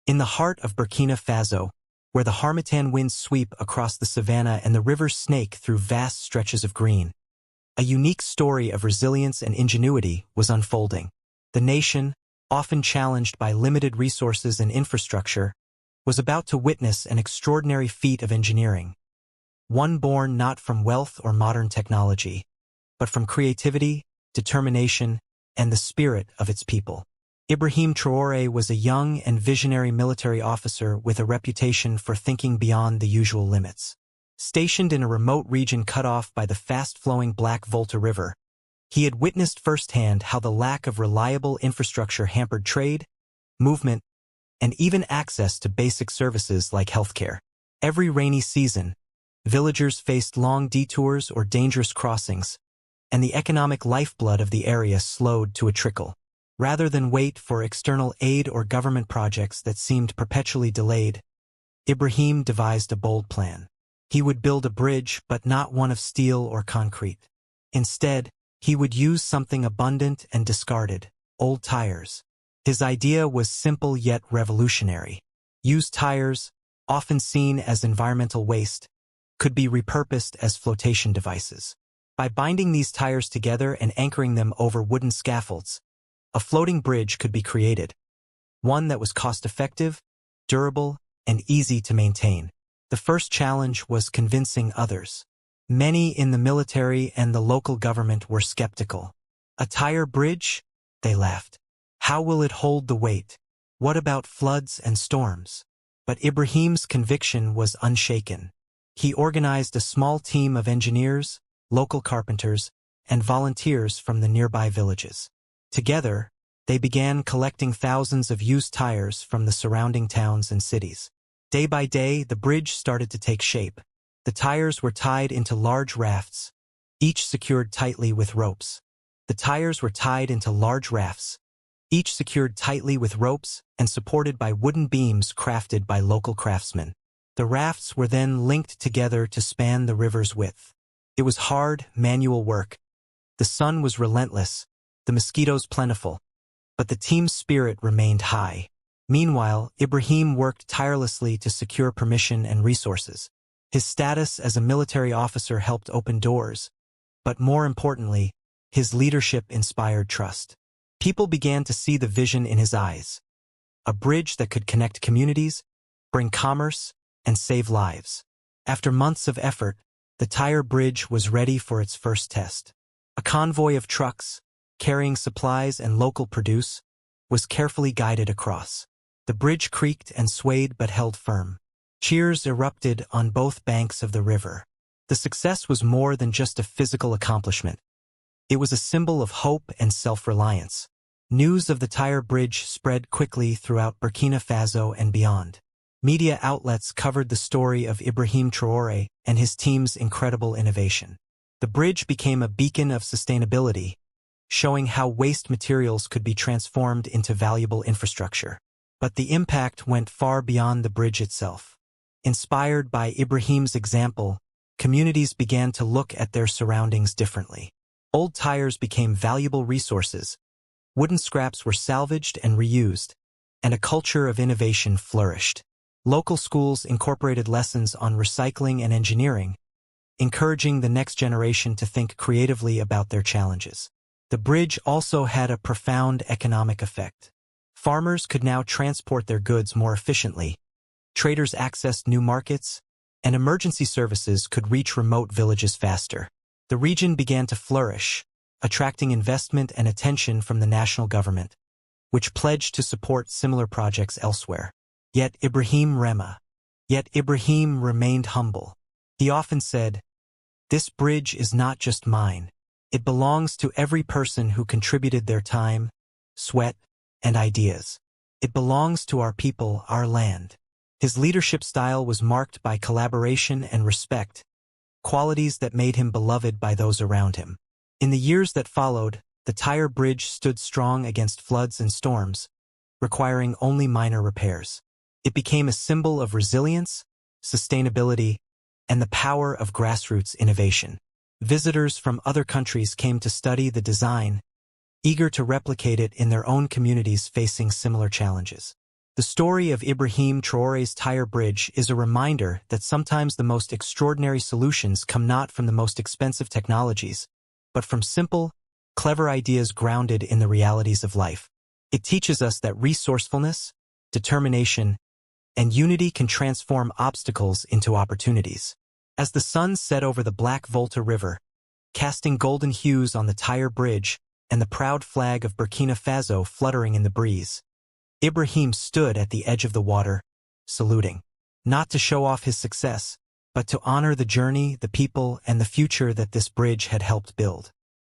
In the heart of Burkina Faso, where the harmattan winds sweep across the savanna and the rivers snake through vast stretches of green, a unique story of resilience and ingenuity was unfolding. The nation, often challenged by limited resources and infrastructure, was about to witness an extraordinary feat of engineering, one born not from wealth or modern technology, but from creativity, determination, and the spirit of its people. Ibrahim Traoré was a young and visionary military officer with a reputation for thinking beyond the usual limits. Stationed in a remote region cut off by the fast-flowing Black Volta River, he had witnessed firsthand how the lack of reliable infrastructure hampered trade, movement, and even access to basic services like healthcare. Every rainy season, villagers faced long detours or dangerous crossings, and the economic lifeblood of the area slowed to a trickle. Rather than wait for external aid or government projects that seemed perpetually delayed, Ibrahim devised a bold plan. He would build a bridge, but not one of steel or concrete. Instead, he would use something abundant and discarded: old tires. His idea was simple yet revolutionary. Used tires, often seen as environmental waste, could be repurposed as flotation devices. By binding these tires together and anchoring them over wooden scaffolds, a floating bridge could be created, one that was cost-effective, durable, and easy to maintain. The first challenge was convincing others. Many in the military and the local government were skeptical. "A tire bridge?" they laughed. "How will it hold the weight? What about floods and storms?" But Ibrahim's conviction was unshaken. He organized a small team of engineers, local carpenters, and volunteers from the nearby villages. Together, they began collecting thousands of used tires from the surrounding towns and cities. Day by day, the bridge started to take shape. The tires were tied into large rafts, each secured tightly with ropes. The tires were tied into large rafts, each secured tightly with ropes and supported by wooden beams crafted by local craftsmen. The rafts were then linked together to span the river's width. It was hard, manual work. The sun was relentless, the mosquitoes plentiful, but the team's spirit remained high. Meanwhile, Ibrahim worked tirelessly to secure permission and resources. His status as a military officer helped open doors, but more importantly, his leadership inspired trust. People began to see the vision in his eyes: a bridge that could connect communities, bring commerce, and save lives. After months of effort, the tire bridge was ready for its first test. A convoy of trucks, carrying supplies and local produce, was carefully guided across. The bridge creaked and swayed but held firm. Cheers erupted on both banks of the river. The success was more than just a physical accomplishment. It was a symbol of hope and self-reliance. News of the tire bridge spread quickly throughout Burkina Faso and beyond. Media outlets covered the story of Ibrahim Traoré and his team's incredible innovation. The bridge became a beacon of sustainability, showing how waste materials could be transformed into valuable infrastructure. But the impact went far beyond the bridge itself. Inspired by Ibrahim's example, communities began to look at their surroundings differently. Old tires became valuable resources, wooden scraps were salvaged and reused, and a culture of innovation flourished. Local schools incorporated lessons on recycling and engineering, encouraging the next generation to think creatively about their challenges. The bridge also had a profound economic effect. Farmers could now transport their goods more efficiently, traders accessed new markets, and emergency services could reach remote villages faster. The region began to flourish, attracting investment and attention from the national government, which pledged to support similar projects elsewhere. Yet Ibrahim remained humble. He often said, "This bridge is not just mine. It belongs to every person who contributed their time, sweat, and ideas. It belongs to our people, our land." His leadership style was marked by collaboration and respect, qualities that made him beloved by those around him. In the years that followed, the tire bridge stood strong against floods and storms, requiring only minor repairs. It became a symbol of resilience, sustainability, and the power of grassroots innovation. Visitors from other countries came to study the design, eager to replicate it in their own communities facing similar challenges. The story of Ibrahim Traoré's Tyre Bridge is a reminder that sometimes the most extraordinary solutions come not from the most expensive technologies, but from simple, clever ideas grounded in the realities of life. It teaches us that resourcefulness, determination, and unity can transform obstacles into opportunities. As the sun set over the Black Volta River, casting golden hues on the Tyre Bridge and the proud flag of Burkina Faso fluttering in the breeze, Ibrahim stood at the edge of the water, saluting, not to show off his success, but to honor the journey, the people, and the future that this bridge had helped build.